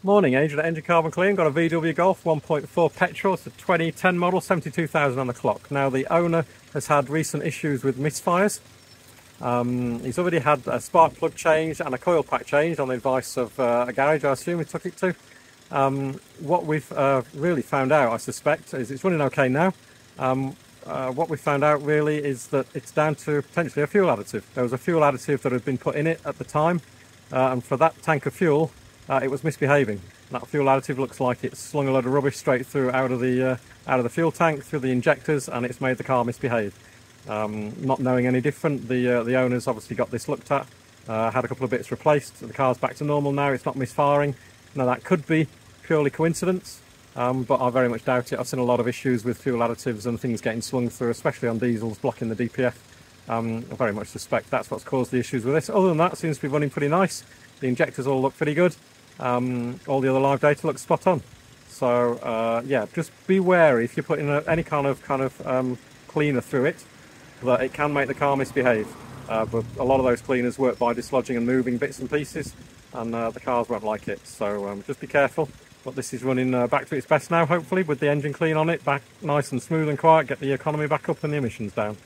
Morning, Adrian at Engine Carbon Clean. Got a VW Golf 1.4 petrol. It's a 2010 model, 72,000 on the clock. Now the owner has had recent issues with misfires. He's already had a spark plug changed and a coil pack changed on the advice of a garage, I assume he took it to. What we've really found out, I suspect, is it's running okay now. What we found out really is that it's down to potentially a fuel additive. There was a fuel additive that had been put in it at the time, and for that tank of fuel, it was misbehaving. That fuel additive looks like it's slung a load of rubbish straight through out of the fuel tank, through the injectors, and it's made the car misbehave. Not knowing any different, the owners obviously got this looked at, had a couple of bits replaced. The car's back to normal now, it's not misfiring. Now that could be purely coincidence, but I very much doubt it. I've seen a lot of issues with fuel additives and things getting slung through, especially on diesels, blocking the DPF. I very much suspect that's what's caused the issues with this. Other than that, it seems to be running pretty nice. The injectors all look pretty good. All the other live data looks spot on. So yeah, just be wary if you're putting any kind of cleaner through it, that it can make the car misbehave. But a lot of those cleaners work by dislodging and moving bits and pieces, and the cars won't like it. So just be careful. But this is running back to its best now, hopefully, with the engine clean on it, back nice and smooth and quiet, get the economy back up and the emissions down.